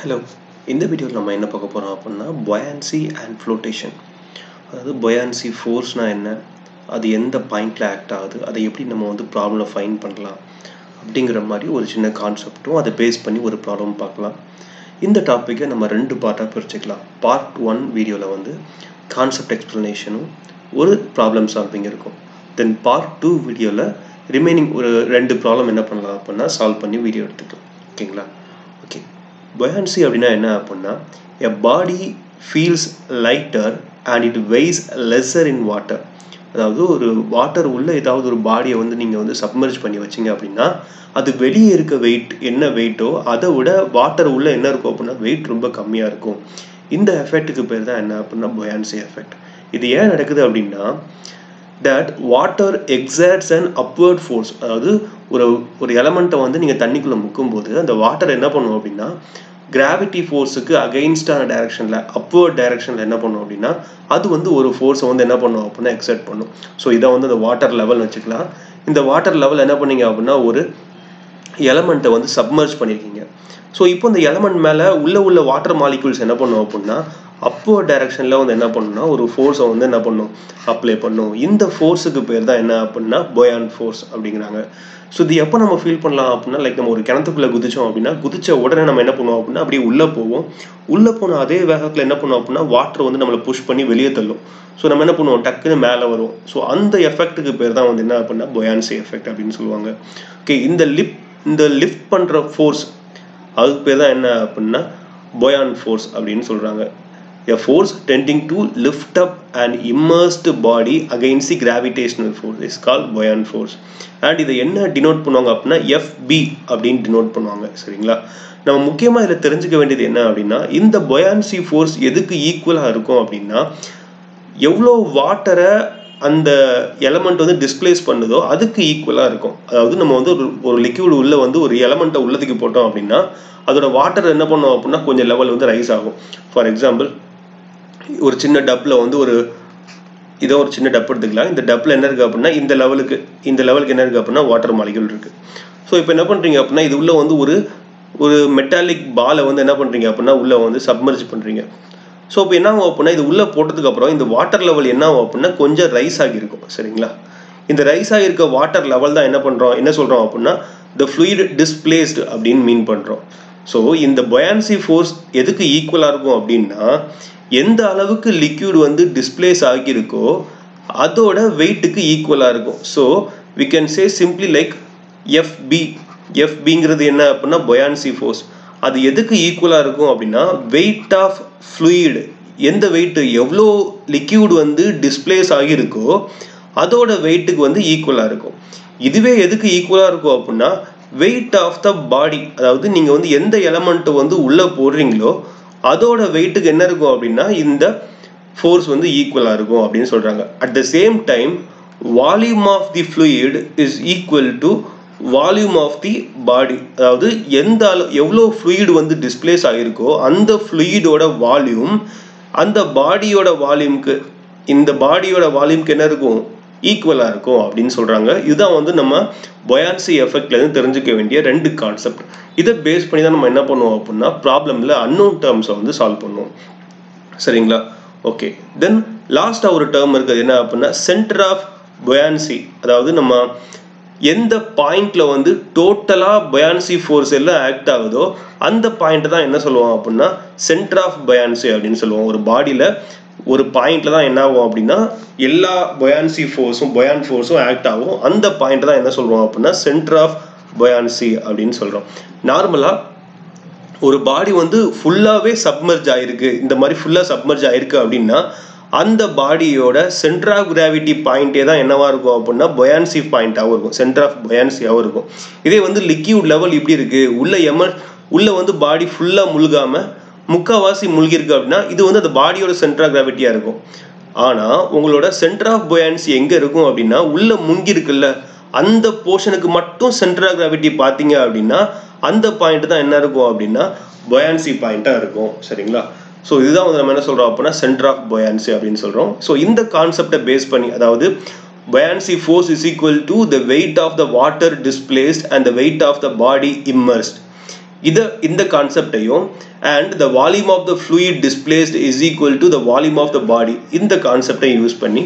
Hello, இந்த வீடியோவில் நம்ம என்ன பார்க்க போகிறோம் அப்படின்னா buoyancy அண்ட் ஃப்ளோட்டேஷன். அதாவது buoyancy ஃபோர்ஸ்னால் என்ன, அது எந்த பாயிண்டில் ஆக்ட் ஆகுது, அதை எப்படி நம்ம ப்ராப்ளம் ஃபைண்ட் பண்ணலாம் அப்படிங்கிற மாதிரி ஒரு சின்ன கான்செப்டும் அதை பேஸ் பண்ணி ஒரு ப்ராப்ளம் பார்க்கலாம். இந்த டாப்பிக்கை நம்ம ரெண்டு பார்ட்டாக பிரிச்சுக்கலாம். பார்ட் 1 வீடியோவில் கான்செப்ட் எக்ஸ்ப்ளனேஷனும் ஒரு ப்ராப்ளம் சால்விங் இருக்கும். தென் பார்ட் 2 வீடியோவில் ரிமைனிங் ஒரு ரெண்டு ப்ராப்ளம் என்ன பண்ணலாம் அப்படின்னா சால்வ் பண்ணி வீடியோ எடுத்துக்கலாம். ஓகேங்களா? ஓகே, buoyancy அப்படின்னா என்ன அப்படின்னா a body feels lighter and it weighs lesser in water. அதாவது ஒரு வாட்டர் உள்ள ஏதாவது ஒரு பாடியை நீங்கள் சப்மர்ஜ் பண்ணி வச்சிங்க அப்படின்னா அது வெளியே இருக்க வெயிட் என்ன வெயிட்டோ அதை விட வாட்டர் உள்ள என்ன இருக்கும் அப்படின்னா வெயிட் ரொம்ப கம்மியாக இருக்கும். இந்த எஃபெக்ட்டுக்கு பேர் தான் என்ன அப்படின்னா buoyancy எஃபெக்ட். இது ஏன் நடக்குது அப்படின்னா that water exerts an upward force. அதாவது ஒரு எலமெண்ட்டை நீங்கள் தண்ணிக்குள்ளே முக்கும்போது அந்த வாட்டர் என்ன பண்ணும் அப்படின்னா கிராவிட்டி ஃபோர்ஸுக்கு அகெயின்ஸ்டான டைரக்ஷனில் அப்வர்ட் டைரக்ஷனில் என்ன பண்ணும் அப்படின்னா அது ஒரு ஃபோர்ஸை என்ன பண்ணும் அப்படின்னா எக்ஸர்ட் பண்ணும். ஸோ இதை அந்த வாட்டர் லெவல் வச்சுக்கலாம். இந்த வாட்டர் லெவல் என்ன பண்ணீங்க அப்படின்னா ஒரு எலமெண்ட்டை சப்மர்ஜ் பண்ணியிருக்கீங்க. ஸோ இப்போ இந்த எலமெண்ட் மேலே உள்ள வாட்டர் மாலிகுல்ஸ் என்ன பண்ணும் அப்படின்னா அப்போர்ட் டைரக்ஷனில் என்ன பண்ணுன்னா ஒரு ஃபோர்ஸை என்ன பண்ணும் அப்ளை பண்ணும். இந்த ஃபோர்ஸுக்கு பேர் தான் என்ன அப்படின்னா buoyant ஃபோர்ஸ் அப்படிங்கிறாங்க. ஸோ இது எப்போ நம்ம ஃபீல் பண்ணலாம் அப்படின்னா லைக் நம்ம ஒரு கிணத்துக்குள்ளே குதிச்சோம் அப்படின்னா குதிச்ச உடனே நம்ம என்ன பண்ணுவோம் அப்படின்னா அப்படியே உள்ளே போவோம். உள்ளே போன அதே வேகத்தில் என்ன பண்ணுவோம் அப்படின்னா வாட்டர் நம்மளை புஷ் பண்ணி வெளியே தள்ளும். ஸோ நம்ம என்ன பண்ணுவோம் டக்குன்னு மேலே வரும். ஸோ அந்த எஃபெக்ட்டுக்கு பேர் தான் என்ன அப்படின்னா buoyancy எஃபெக்ட் அப்படின்னு சொல்லுவாங்க. ஓகே, இந்த லிஃப்ட் பண்ணுற ஃபோர்ஸ் அதுக்கு பேர் தான் என்ன அப்படின்னா buoyant ஃபோர்ஸ் அப்படின்னு சொல்கிறாங்க. A force tending to lift up an immersed body against the gravitational force is called buoyant force. And இதை என்ன டினோட் பண்ணுவாங்க அப்படின்னா FB அப்படின்னு டினோட் பண்ணுவாங்க. சரிங்களா? நம்ம முக்கியமாக இதில் தெரிஞ்சுக்க வேண்டியது என்ன அப்படின்னா இந்த buoyancy force எதுக்கு ஈக்குவலாக இருக்கும் அப்படின்னா எவ்வளோ வாட்டரை அந்த எலமெண்ட் டிஸ்பிளேஸ் பண்ணுதோ அதுக்கு ஈக்குவலாக இருக்கும். அதாவது நம்ம ஒரு லிக்விட் உள்ள ஒரு எலமெண்ட்டை உள்ளதுக்கு போட்டோம் அப்படின்னா அதோட வாட்டர் என்ன பண்ணோம் அப்படின்னா கொஞ்சம் லெவல் ரைஸ் ஆகும். ஃபார் எக்ஸாம்பிள் ஒரு சின்ன டப்பில் ஒரு சின்ன டப் எடுத்துக்கலாம். இந்த டப்பில் என்ன இருக்குது அப்படின்னா இந்த லெவலுக்கு என்ன இருக்குது அப்படின்னா வாட்டர் மாலிகுல் இருக்குது. ஸோ இப்போ என்ன பண்ணுறீங்க அப்படின்னா இது உள்ள ஒரு மெட்டாலிக் பாலை என்ன பண்ணுறீங்க அப்படின்னா உள்ளே சப்மர்ஜ் பண்ணுறீங்க. ஸோ இப்போ என்ன ஆகும் அப்படின்னா இது உள்ளே போட்டதுக்கப்புறம் இந்த வாட்டர் லெவல் என்ன ஆகும் அப்படின்னா கொஞ்சம் ரைஸ் ஆகியிருக்கும். சரிங்களா? இந்த ரைஸ் ஆகியிருக்க வாட்டர் லெவல் தான் என்ன சொல்கிறோம் அப்படின்னா the fluid displaced அப்படின்னு மீன் பண்ணுறோம். ஸோ இந்த buoyancy ஃபோர்ஸ் எதுக்கு ஈக்குவலாக இருக்கும் அப்படின்னா எந்த அளவுக்கு லிக்யூட் டிஸ்பிளேஸ் ஆகியிருக்கோ அதோட வெயிட்டுக்கு ஈக்குவலாக இருக்கும். So we can say simply like FBங்கிறது என்ன அப்படின்னா buoyancy ஃபோர்ஸ். அது எதுக்கு ஈக்குவலாக இருக்கும் அப்படின்னா வெயிட் ஆஃப் ஃப்ளூயிட், எந்த வெயிட்டு எவ்வளோ லிக்யூட் டிஸ்பிளேஸ் ஆகியிருக்கோ அதோட வெயிட்டுக்கு ஈக்குவலாக இருக்கும். இதுவே எதுக்கு ஈக்குவலாக இருக்கும் அப்படின்னா வெயிட் ஆஃப் த பாடி, அதாவது நீங்கள் எந்த எலமெண்ட்டை உள்ளே போடுறீங்களோ அதோட வெயிட்டுக்கு என்ன இருக்கும் அப்படின்னா இந்த ஃபோர்ஸ் ஈக்குவலாக இருக்கும் அப்படின்னு சொல்கிறாங்க. At the same time volume of the fluid is equal to volume of the body. அதாவது எவ்வளோ ஃப்ளூயிட் டிஸ்பிளேஸ் ஆகிருக்கோ அந்த ஃப்ளூயிடோட வால்யூம் அந்த பாடியோட வால்யூம்க்கு இந்த பாடியோட வால்யூம்க்கு என்ன இருக்கும் ஈக்குவலாக இருக்கும் அப்படின்னு சொல்கிறாங்க. இதுதான் நம்ம buoyancy எஃபெக்ட்லேருந்து தெரிஞ்சுக்க வேண்டிய ரெண்டு கான்செப்ட். இதை பேஸ் பண்ணி தான் நம்ம என்ன பண்ணுவோம் அப்படின்னா ப்ராப்ளமில் அன்னோன் டேர்ம்ஸை சால்வ் பண்ணுவோம். சரிங்களா? ஓகே, தென் லாஸ்ட்டாக ஒரு டேர்ம் இருக்குது என்ன அப்படின்னா சென்டர் ஆஃப் buoyancy. அதாவது நம்ம எந்த பாயிண்டில் டோட்டலாக buoyancy ஃபோர்ஸ் எல்லாம் ஆக்ட் ஆகுதோ அந்த பாயிண்ட்டை தான் என்ன சொல்லுவோம் அப்படின்னா சென்டர் ஆஃப் buoyancy அப்படின்னு சொல்லுவோம். ஒரு பாடியில் ஒரு பாயிண்டில் தான் என்ன ஆகும் அப்படின்னா எல்லா buoyancy ஃபோர்ஸும் ஆக்ட் ஆகும். அந்த பாயிண்ட் தான் என்ன சொல்கிறோம் அப்படின்னா சென்டர் ஆஃப் buoyancy அப்படின்னு சொல்கிறோம். நார்மலாக ஒரு பாடி ஃபுல்லாகவே சப்மர்ஜ் ஆகிருக்கு, இந்த மாதிரி ஃபுல்லாக சப்மர்ஜ் ஆகிருக்கு அப்படின்னா அந்த பாடியோட சென்டர் ஆஃப் கிராவிட்டி பாயிண்டே தான் என்னவா இருக்கும் அப்படின்னா buoyancy பாயிண்ட்டாகவும் இருக்கும், சென்டர் ஆஃப் buoyancyயாகவும் இருக்கும். இதே லிக்யூட் லெவல் இப்படி இருக்குது உள்ள பாடி ஃபுல்லாக முழுகாமல் முக்கால்வாசி முழுகிருக்கு அப்படின்னா இது அந்த பாடியோட சென்டர் ஆஃப் கிராவிட்டியாக இருக்கும். ஆனால் உங்களோட சென்டர் ஆஃப் buoyancy எங்கே இருக்கும் அப்படின்னா உள்ள முங்கிருக்குல்ல அந்த போர்ஷனுக்கு மட்டும் சென்டர் ஆஃப் கிராவிட்டி பார்த்தீங்க அப்படின்னா அந்த பாயிண்ட் தான் என்ன இருக்கும் அப்படின்னா buoyancy பாயிண்ட்டாக இருக்கும். சரிங்களா? ஸோ இதுதான் நம்ம என்ன சொல்கிறோம் அப்படின்னா சென்டர் ஆஃப் buoyancy அப்படின்னு சொல்கிறோம். ஸோ இந்த கான்செப்டை பேஸ் பண்ணி அதாவது buoyancy force is equal to the weight of the water displaced and the weight of the body immersed. இந்த கான்செப்டையும் and the volume of the fluid displaced is equal to the volume of the body இந்த கான்செப்டை use பண்ணி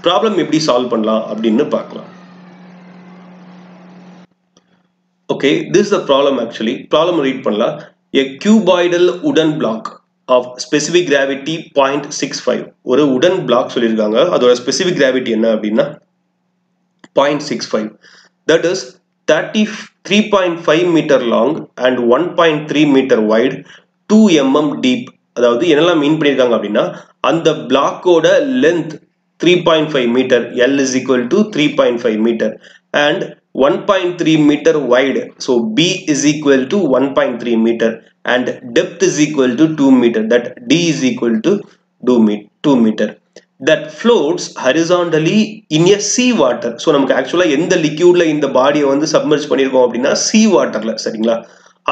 problem எப்படி solve பண்ணலாம் அப்படின்னு பார்க்கலாம். Okay, this is the problem actually. Problem read பண்ணலாம். A cuboidal wooden block of specific gravity 0.65. ஒரு wooden block சொல்லிருக்காங்க. அதோட specific gravity என்ன அப்படின்னா 0.65. That is 33.5 meter long and 1.3 meter wide, 2 mm deep. அதாவது என்னெல்லாம் மீன் பண்ணியிருக்காங்க அப்படின்னா அந்த பிளாக்கோட length 3.5 meter, L is equal to 3.5 meter and 1.3 meter wide. So B is equal to 1.3 meter and depth is equal to 2 meter. That D is equal to 2 meter. That floats horizontally in a sea water. So நமக்கு actually எந்த liquidல இந்த பாடியை வந்து submerge பண்ணிருக்கோம் அப்படின்னா sea waterல, சரிங்களா?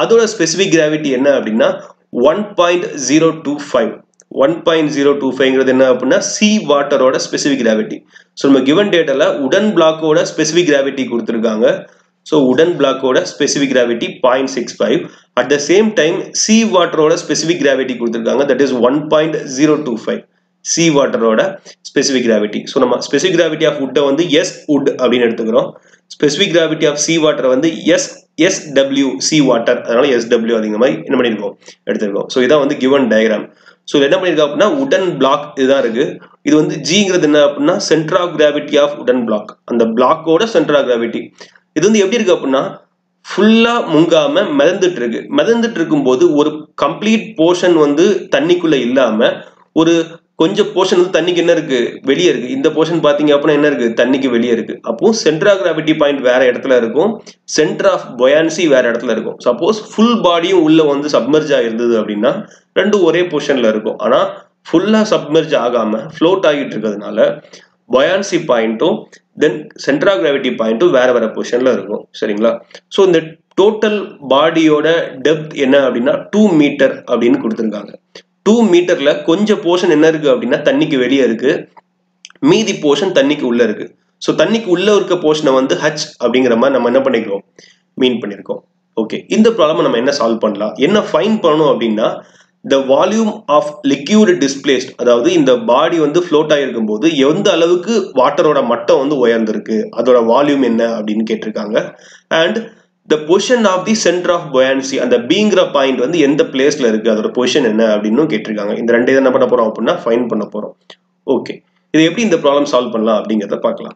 அதோட specific gravity என்ன அப்படின்னா 1.025. 1.025ங்கிறது என்ன அப்படின்னா sea waterோட specific gravity. So நம்ம given dataல wooden blockோட specific gravity கொடுத்திருக்காங்க. So wooden blockோட specific gravity 0.65. At the same time sea waterோட specific gravity கொடுத்திருக்காங்க, that is 1.025. sea waterோட specific gravity. So நம்ம specific gravity of wood வந்து S wood அப்படின்னு எடுத்துக்கிறோம். Specific gravity of sea water வந்து SW sea water, அதனால SW அப்படிங்கிற மாதிரி என்ன பண்ணிருக்கோம் எடுத்துக்கிறோம். So இதான் வந்து given diagram. So என்ன பண்ணிருக்கோம் அப்படின்னா wooden block இதுதான் இருக்கு. இது வந்து Gங்கிறது என்ன அப்படின்னா center of gravity of wooden block. அந்த பிளாக்கோட center of gravity. இது வந்து எப்படி இருக்கு அப்படின்னா ஃபுல்லா முங்காம மிதந்துட்டு இருக்கும்போது ஒரு கம்ப்ளீட் போர்ஷன் வந்து தண்ணிக்குள்ள இல்லாம ஒரு கொஞ்சம் போர்ஷன் வந்து தண்ணிக்கு என்ன இருக்கு வெளியே இருக்கு. இந்த போர்ஷன் பாத்தீங்க அப்படின்னா என்ன இருக்கு தண்ணிக்கு வெளியே இருக்கு. அப்போ சென்டர் ஆஃப் கிராவிட்டி பாயிண்ட் வேற இடத்துல இருக்கும், சென்டர் ஆஃப் பொயான்சி வேற இடத்துல இருக்கும். சப்போஸ் ஃபுல் பாடியும் உள்ள வந்து சப்மர்ஜ் ஆயிருந்தது அப்படின்னா ரெண்டும் ஒரே பொசிஷன்ல இருக்கும். ஆனா ஃபுல்லா சப்மர்ஜ் ஆகாம ஃப்ளோட் ஆகிட்டு இருக்கிறதுனால பொயான்சி பாயிண்ட்டும் தென் சென்டர் ஆஃப் கிராவிட்டி பாயிண்ட்டும் வேற பொசிஷன்ல இருக்கும், சரிங்களா? ஸோ இந்த டோட்டல் பாடியோட டெப்த் என்ன அப்படின்னா 2 மீட்டர் அப்படின்னு கொடுத்துருக்காங்க. 2 மீட்டர்ல கொஞ்சம் போர்ஷன் என்ன இருக்கு அப்படின்னா தண்ணிக்கு வெளியே இருக்கு, மீதி போர்ஷன் தண்ணிக்கு உள்ள இருக்கு. ஸோ தண்ணிக்கு உள்ள இருக்க போர்ஷனை வந்து H அப்படிங்கிற மாதிரி நம்ம என்ன பண்ணிக்கிறோம் மீன் பண்ணிருக்கோம். ஓகே, இந்த ப்ராப்ளம் நம்ம என்ன சால்வ் பண்ணலாம், என்ன ஃபைண்ட் பண்ணணும் அப்படின்னா the volume of liquid displaced, அதாவது இந்த பாடி வந்து ஃப்ளோட் ஆகிருக்கும் போது எந்த அளவுக்கு வாட்டரோட மட்டம் வந்து உயர்ந்திருக்கு அதோட வால்யூம் என்ன அப்படின்னு கேட்டிருக்காங்க. And the position of the center of buoyancy, அந்த Bங்கிற பாயிண்ட் வந்து எந்த பிளேஸ்ல இருக்கு அதோட பொசிஷன் என்ன அப்படின்னு கேட்டிருக்காங்க. இந்த ரெண்டே என்ன பண்ண போறோம் அப்படின்னா ஃபைண்ட் பண்ண போறோம். ஓகே, இது எப்படி இந்த ப்ராப்ளம் சால்வ் பண்ணலாம் அப்படிங்கிறத பார்க்கலாம்.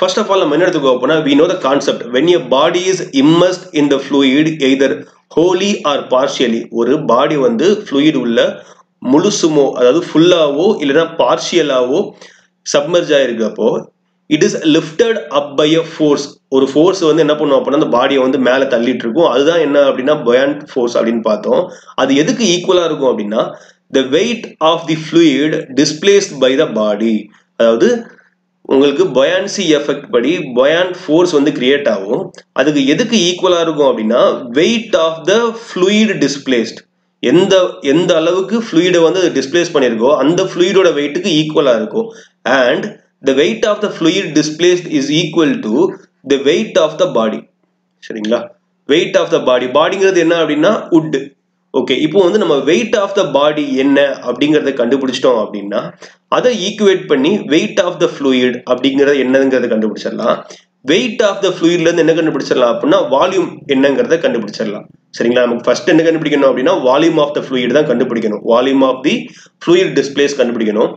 First of all நம்ம என்ன எடுத்துக்கோ அப்படின்னா we know the concept when a body is immersed in the fluid either wholly or partially. ஒரு பாடி வந்து fluid உள்ள முழுசுமோ அதாவது ஃபுல்லாவோ இல்லைன்னா பார்ஷியலாவோ சப்மர்ஜ் ஆயிருக்கப்போ it is lifted up by a force. ஒரு ஃபோர்ஸ் வந்து என்ன பண்ணுவோம் அப்படின்னா அந்த பாடியை வந்து மேலே தள்ளிட்டு இருக்கும். அதுதான் என்ன அப்படின்னா buoyant force அப்படின்னு பார்த்தோம். அது எதுக்கு ஈக்குவலா இருக்கும் அப்படின்னா the weight of the fluid displaced by the body. அதாவது உங்களுக்கு buoyancy effect படி buoyant force வந்து கிரியேட் ஆகும். அதுக்கு எதுக்கு ஈக்குவலா இருக்கும் அப்படின்னா weight of the fluid displaced. எந்த அளவுக்கு fluid வந்து டிஸ்பிளேஸ் பண்ணிருக்கோ அந்த fluidோட வெயிட்டுக்கு ஈக்குவலா இருக்கும். and the weight of the fluid displaced is equal to the weight of the body. சரிங்களா? weight of the body, பாடிங்கிறது என்ன அப்படின்னா wood. ஓகே, இப்போ வந்து நம்ம weight of the body என்ன அப்படிங்கறத கண்டுபிடிச்சிட்டோம் அப்படின்னா அதை ஈக்குவேட் பண்ணி weight of the fluid அப்படிங்கறது என்னங்கிறத கண்டுபிடிச்சிடலாம். weight of the fluidல இருந்து என்ன கண்டுபிடிச்சிடலாம் அப்படின்னா வால்யூம் என்னங்கிறத கண்டுபிடிச்சிடலாம். சரிங்களா? நமக்கு ஃபர்ஸ்ட் என்ன கண்டுபிடிக்கணும் அப்படின்னா வால்யூம் ஆஃப் த fluid தான் கண்டுபிடிக்கணும். Volume of the fluid displaced கண்டுபிடிக்கணும்.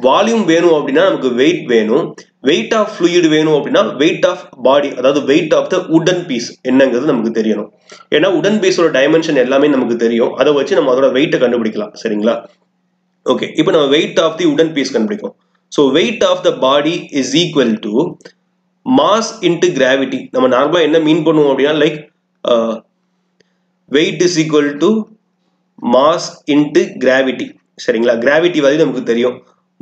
வால்யூம் வேணும் அப்படின்னா நமக்கு வெயிட் வேணும். வெயிட் ஆஃப் fluid வேணும் அப்படின்னா வெயிட் ஆஃப் பாடி அதாவது வெயிட் ஆஃப் த வுடன் பீஸ் என்னங்கிறது நமக்கு தெரியணும். ஏன்னா வுடன் பீஸோட டைமென்ஷன் எல்லாமே நமக்கு தெரியும். அதை வச்சு நம்ம அதோட வெயிட்டை கண்டுபிடிக்கலாம், சரிங்களா? ஓகே, இப்போ நம்ம weight of the wooden piece கண்டுபிடிக்கும். So weight of the body is equal to mass into gravity. நம்ம நார்மலா என்ன மீன் பண்ணுவோம் அப்படின்னா like weight is equal to mass into gravity, சரிங்களா? கிராவிட்டி வந்து நமக்கு தெரியும்,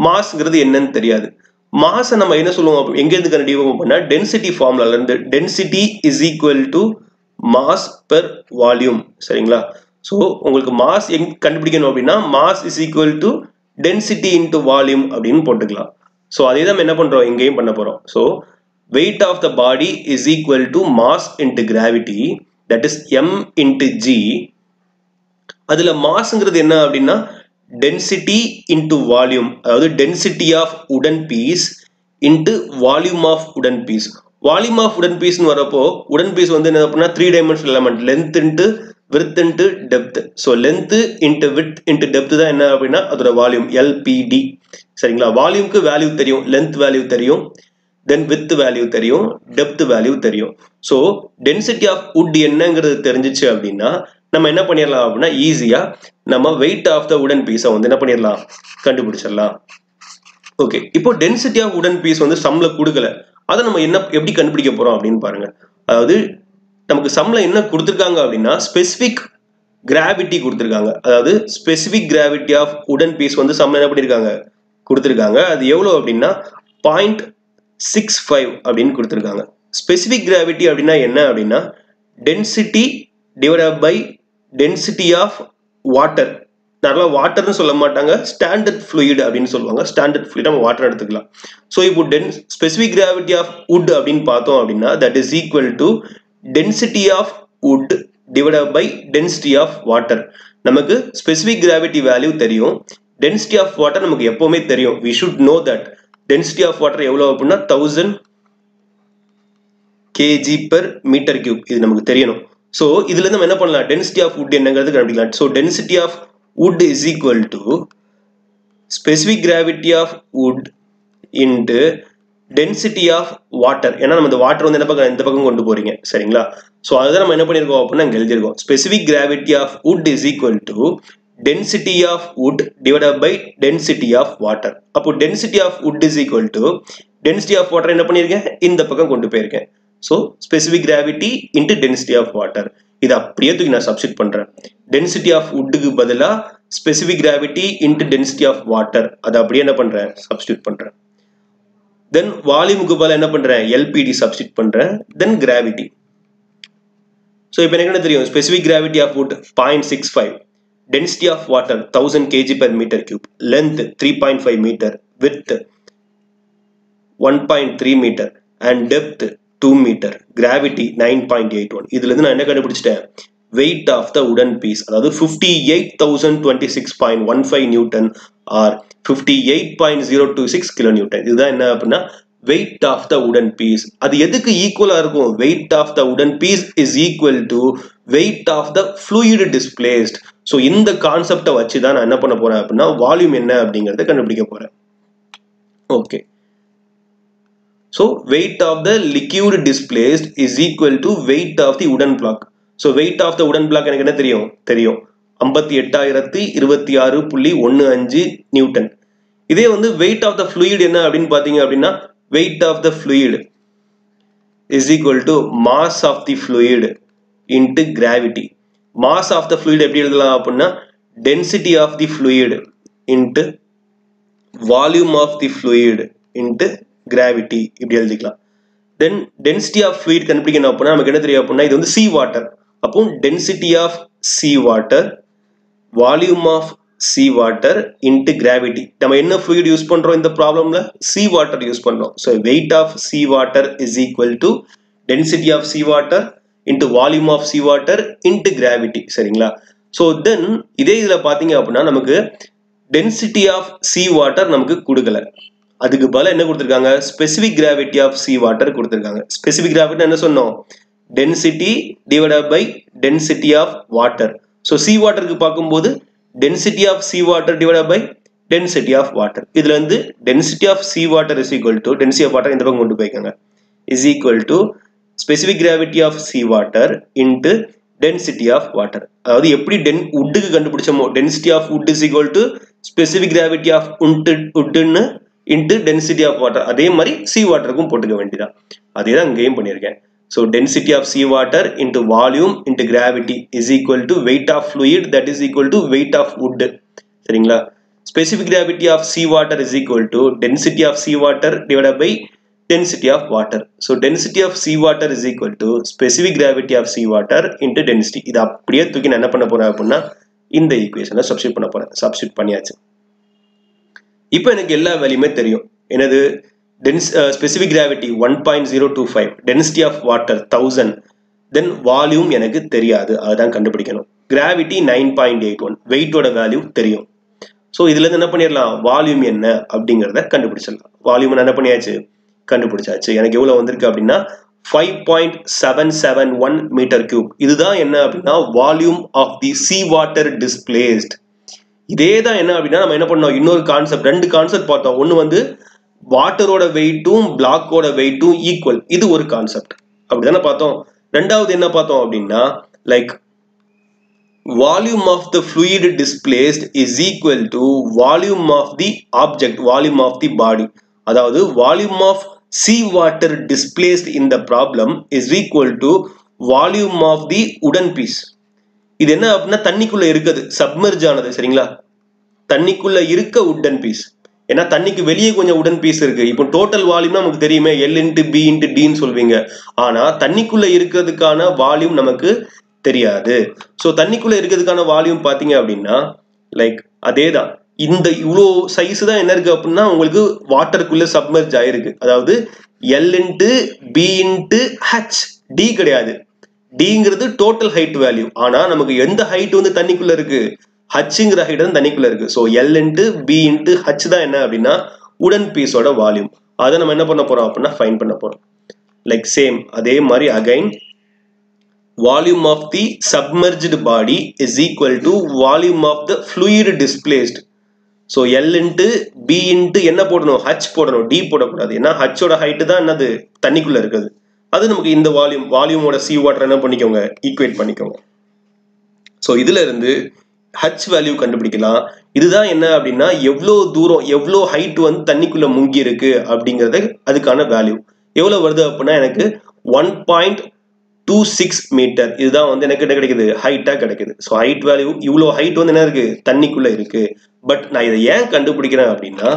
மாஸ்ங்கிறது என்னன்னு தெரியாது. மாஸ் நம்ம என்ன சொல்லுவோம் எங்க இருந்து கண்டுபிடிப்போம் அப்படின்னா டென்சிட்டி ஃபார்முலால இருந்து density is equal to mass per volume, சரிங்களா? ஸோ உங்களுக்கு மாஸ் கண்டுபிடிக்கணும் அப்படின்னா mass is equal to density into volume அப்படின்னு போட்டுக்கலாம். ஸோ அதே தான் என்ன பண்றோம் எங்கேயும் பண்ண போறோம். So weight of the body is equal to mass into gravity, that is m into g. அதுல மாஸ்ங்கிறது என்ன அப்படின்னா density into volume, அதாவது density of wooden piece into volume of wooden piece. Volume of wooden piece னு வரப்போ wooden piece வந்து என்ன அப்படின்னா 3 dimensional element, length into width into depth. So length into width into depth தான் என்ன அப்படின்னா அதோட வால்யூம் LPD. சரிங்களா? வால்யூம்க்கு வேல்யூ தெரியும், length வேல்யூ தெரியும், then width வேல்யூ தெரியும், depth வேல்யூ தெரியும். So density of wood என்னங்கிறது தெரிஞ்சிச்சு அப்படின்னா நம்ம என்ன பண்ணிடலாம் அப்படின்னா ஈஸியா நம்ம weight of the wooden piece வந்து என்ன பண்ணிடலாம், கண்டுபிடிச்சிடலாம். ஓகே, இப்போ டென்சிட்டி ஆஃப் wooden piece வந்து சம்ல கொடுக்கல, அதை நம்ம என்ன எப்படி கண்டுபிடிக்க போறோம் அப்படின்னு பாருங்க. அதாவது நமக்கு சம்ல என்ன கொடுத்துருக்காங்க அப்படின்னா ஸ்பெசிபிக் கிராவிட்டி கொடுத்துருக்காங்க. அதாவது specific gravity of wooden piece வந்து சம்ல என்ன பண்ணிருக்காங்க கொடுத்துருக்காங்க. அது எவ்வளவு அப்படின்னா 0.65 அப்படின்னு கொடுத்துருக்காங்க. ஸ்பெசிபிக் கிராவிட்டி அப்படின்னா என்ன அப்படின்னா density divided by density of water. நல்லா வாட்டர்னு சொல்ல மாட்டாங்க, ஸ்டாண்டர்ட் ஃப்ளூயிட் அப்படின்னு சொல்லுவாங்க. ஸ்டாண்டர்ட் ஃப்ளூயிட் நம்ம வாட்டர் எடுத்துக்கலாம். ஸோ இப்போ ஸ்பெசிபிக் கிராவிட்டி ஆஃப் வுட் அப்படின்னு பார்த்தோம் அப்படின்னா that is equal to density of wood divided by density of water. நமக்கு ஸ்பெசிபிக் கிராவிட்டி வேல்யூ தெரியும், டென்சிட்டி ஆஃப் வாட்டர் நமக்கு எப்பவுமே தெரியும். We should know that density of water எவ்வளவு அப்படின்னா 1000 kg per meter cube. இது நமக்கு தெரியணும். ஸோ இதுல இருந்து நம்ம என்ன பண்ணலாம், டென்சிட்டி ஆஃப் வுட் என்னங்கிறது கண்டுபிடிக்கலாம். So density of wood is equal to specific gravity of wood into density of water. ஏன்னா நம்ம இந்த வாட்டர் வந்து இந்த பக்கம் கொண்டு போறீங்க, சரிங்களா? ஸோ அதுதான் நம்ம என்ன பண்ணிருக்கோம் அப்படின்னா இங்க எழுதிருக்கோம். Specific gravity of wood is equal to density of wood divided by density of water. அப்போ density of wood is equal to density of water என்ன பண்ணிருக்கேன், இந்த பக்கம் கொண்டு போயிருக்கேன். So specific gravity into density of water. இது அப்படியே தூக்கி நான் சப்ஸ்டிட் பண்றேன். டென்சிட்டி ஆஃப் வுட்டுக்கு பதிலா specific gravity into density of water, அதை அப்படியே என்ன பண்றேன், சப்ஸ்டிட் பண்றேன். தென் வால்யூமுக்கு பதிலா என்ன பண்றேன், LPD சப்ஸ்டிட் பண்றேன். தென் கிராவிட்டி. ஸோ இப்போ எனக்கு என்ன தெரியும், specific gravity of wood 0.65, density of water 1000 kg per meter cube, length 3.5 metre, width 1.3 metre and depth 2 metre, gravity 9.81. இதுல இருந்து நான் என்ன கண்டுபிடிச்சிட்டேன், weight of the wooden piece, அதாவது 58,026.15 நியூட்டன் ஆர் 58.026 கிலோ நியூட்டன். இதுதான் என்ன அப்படின்னா weight of the wooden piece. அது எதுக்கு ஈக்குவலா இருக்கும், weight of the wooden piece is equal to weight of the fluid displaced. So இந்த கான்செப்டை வச்சு தான் நான் என்ன பண்ண போறேன் அப்படின்னா வால்யூம் என்ன அப்படிங்கறத கண்டுபிடிக்க போறேன். Okay, so weight of the liquid displaced is equal to weight of the wooden block. So weight of the wooden block எனக்கு என்ன தெரியும், 58,026.15 நியூட்டன். இதே வந்து weight of the fluid என்ன அப்படின்னு பாத்தீங்க அப்படின்னா weight of the fluid is equal to mass of the fluid into gravity. Mass of the fluid எப்படி எழுதலாம் அப்படின்னா density of the fluid into volume of the fluid into gravity இப்படி எழுதிக்கலாம். Then density of fluid கண்டுபிடிக்கணும் அப்படின்னா நமக்கு என்ன தெரியும் அப்படின்னா இது வந்து sea water. அப்போ density of sea water, volume of sea water into gravity. நம்ம என்ன fluid யூஸ் பண்றோம் இந்த ப்ராப்ளம்ல, sea water யூஸ் பண்றோம். So weight of sea water is equal to density of sea water into volume of sea water into gravity. சரிங்களா? So then இதே இதுல பாத்தீங்க அப்படின்னா நமக்கு density of sea water நமக்கு கொடுக்கல, அதுக்கு பதிலா என்ன கொடுத்திருக்காங்க, specific gravity of sea water கொடுத்திருக்காங்க. ஸ்பெசிபிக் கிராவிட்டி என்ன சொன்னோம், density divided by density of water. So sea waterக்கு பார்க்கும்போது density of sea water divided by density of water. இதுல இருந்து density of sea water is equal to density of water இந்த பக்கம் கொண்டு போய்க்காங்க, is equal to specific gravity of sea water into density of water. அதாவது எப்படி வுட்டுக்கு கண்டுபிடிச்சோமோ density of wood is equal to specific gravity of வுட்னு into density of water, அதே மாதிரி sea waterக்கும் போட்டுக்க வேண்டியதான். அதே தான் இங்கேயும் பண்ணியிருக்கேன். So density of sea water into volume into gravity is equal to weight of fluid, that is equal to weight of wood. சரிங்களா? Specific gravity of sea water is equal to density of sea water divided by density of water. So density of sea water is equal to specific gravity of sea water into density. இது அப்படியே தூக்கி நான் என்ன பண்ண போறேன் அப்படின்னா இந்த ஈக்குவேஷனை சப்ஸ்டிட் பண்ண போறேன். சப்ஸ்டிட் பண்ணியாச்சு. இப்போ எனக்கு எல்லா வேல்யூமே தெரியும். என்னது, specific gravity 1.025, density of water 1000, then volume எனக்கு தெரியாது, அதுதான் கண்டுபிடிக்கணும். gravity 9.81, weight ஓட வேல்யூ தெரியும். ஸோ இதுல இருந்து என்ன பண்ணிடலாம், வால்யூம் என்ன அப்படிங்கிறத கண்டுபிடிச்சிடலாம். வால்யூம் என்ன பண்ணியாச்சு, கண்டுபிடிச்சாச்சு. எனக்கு எவ்வளவு வந்திருக்கு அப்படின்னா 5.771 மீட்டர் கியூப். இதுதான் என்ன அப்படின்னா volume of the sea water displaced. இதே தான் என்ன அப்படின்னா நம்ம என்ன பண்ணோம், இன்னொரு கான்செப்ட், ரெண்டு கான்செப்ட் பார்த்தோம். ஒன்று வந்து வாட்டரோட வெயிட்டும் பிளாக்கோட வெயிட்டும் ஈக்குவல், இது ஒரு கான்செப்ட், அப்படிதானே பார்த்தோம். ரெண்டாவது என்ன பார்த்தோம் அப்படின்னா like volume of the fluid displaced is equal to volume of the object, volume of the body. அதாவது volume of sea water displaced in the problem is equal to volume of the wooden piece. இது என்ன அப்படின்னா தண்ணிக்குள்ள இருக்குது, submerge ஆனது, சரிங்களா. தண்ணிக்குள்ள இருக்க உட்டன் பீஸ், ஏன்னா தண்ணிக்கு வெளியே கொஞ்சம் உடன் பீஸ் இருக்கு. இப்போ டோட்டல் வால்யூம் நமக்கு தெரியுமே, L இன்ட்டு பி இன்ட்டு டின்னு சொல்வீங்க. ஆனா தண்ணிக்குள்ள இருக்கிறதுக்கான வால்யூம் நமக்கு தெரியாது. ஸோ தண்ணிக்குள்ள இருக்கிறதுக்கான வால்யூம் பார்த்தீங்க அப்படின்னா லைக் அதே தான், இந்த இவ்வளோ சைஸ் தான் என்ன இருக்கு அப்படின்னா உங்களுக்கு வாட்டருக்குள்ள சப்மர்ஜ் ஆயிருக்கு. அதாவது L into B into H, D கிடையாது. டிங்கிறது டோட்டல் ஹைட் வேல்யூ. ஆனா நமக்கு எந்த ஹைட் வந்து தண்ணிக்குள்ள இருக்கு, ஹச்சுங்கிற ஹைட் தான் தண்ணிக்குள்ள இருக்கு. So L into B into H தான் என்ன அப்படின்னா உடன் பீஸோட வால்யூம். அதை நம்ம என்ன பண்ண போறோம் அப்படின்னா ஃபைன் பண்ண போறோம். லைக் சேம் அதே மாதிரி again volume of the submerged body is equal to volume of the fluid displaced. So L into B into என்ன போடணும், H போடணும், D போடக்கூடாது. ஏன்னா H ஓட ஹைட் தான் என்னது தண்ணிக்குள்ள இருக்குது. அது நமக்கு இந்த வால்யூமோட சி வாட்டர் என்ன பண்ணிக்கோங்க, ஈக்குவேட் பண்ணிக்கோங்க. ஸோ இதுல இருந்து H வேல்யூ கண்டுபிடிக்கலாம். இதுதான் என்ன அப்படின்னா எவ்வளோ தூரம் எவ்வளோ ஹைட் வந்து தண்ணிக்குள்ள முங்கி இருக்கு அப்படிங்கிறது அதுக்கான வேல்யூ. எவ்வளவு வருது அப்படின்னா எனக்கு 1.26 மீட்டர். இதுதான் வந்து எனக்கு என்ன கிடைக்குது, ஹைட்டா கிடைக்குது. ஸோ ஹைட் வேல்யூ இவ்வளோ ஹைட் வந்து என்ன இருக்கு, தண்ணிக்குள்ள இருக்கு. பட் நான் இதை ஏன் கண்டுபிடிக்கிறேன் அப்படின்னா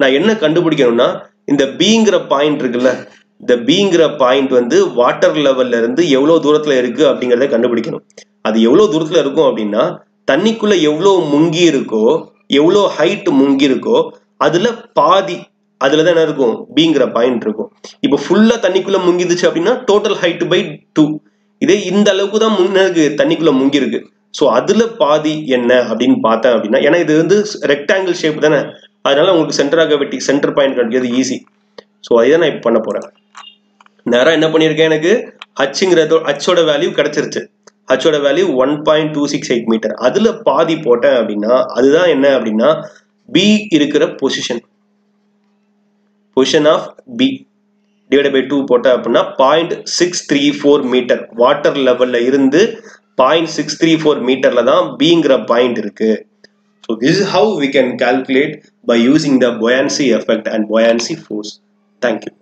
நான் என்ன கண்டுபிடிக்கணும்னா இந்த பிங்கிற பாயிண்ட் இருக்குல்ல, இந்த பிங்கிற பாயிண்ட் வந்து வாட்டர் லெவல்ல இருந்து எவ்வளவு தூரத்துல இருக்கு அப்படிங்கிறத கண்டுபிடிக்கணும். அது எவ்வளவு தூரத்துல இருக்கும் அப்படின்னா தண்ணிக்குள்ள எவ்வளவு முங்கி இருக்கோ, எவ்வளவு ஹைட் முங்கி இருக்கோ அதுல பாதி, அதுலதான் என்ன இருக்கும், பிங்கிற பாயிண்ட் இருக்கும். இப்போ ஃபுல்லா தண்ணிக்குள்ள முங்கிடுச்சு அப்படின்னா டோட்டல் ஹைட் பை 2. இதே இந்த அளவுக்கு தான் முன்னருக்கு தண்ணிக்குள்ள முங்கி இருக்கு. ஸோ அதுல பாதி என்ன அப்படின்னு பார்த்தேன் அப்படின்னா, ஏன்னா இது வந்து ரெக்டாங்கிள் ஷேப் தானே, அதனால உங்களுக்கு centre of gravity centre point கண்டுக்கிறது ஈஸி. ஸோ அதை தான் நான் இப்போ பண்ண போறேன். நேரம் என்ன பண்ணியிருக்கேன், எனக்கு ஹச்சோட வேல்யூ கிடைச்சிருச்சு. ஹச்சோட வேல்யூ 1.268 மீட்டர். அதுல பாதி போட்டேன் அப்படின்னா அதுதான் என்ன அப்படின்னா பி இருக்கிற position of B divide by 2 போட்ட அப்படின்னா 0.634 மீட்டர். வாட்டர் லெவல்ல இருந்து 0.634 மீட்டர்ல தான் பிங்கிற பாயிண்ட் இருக்கு. So this is how we can calculate by using the buoyancy effect and buoyancy force. Thank you.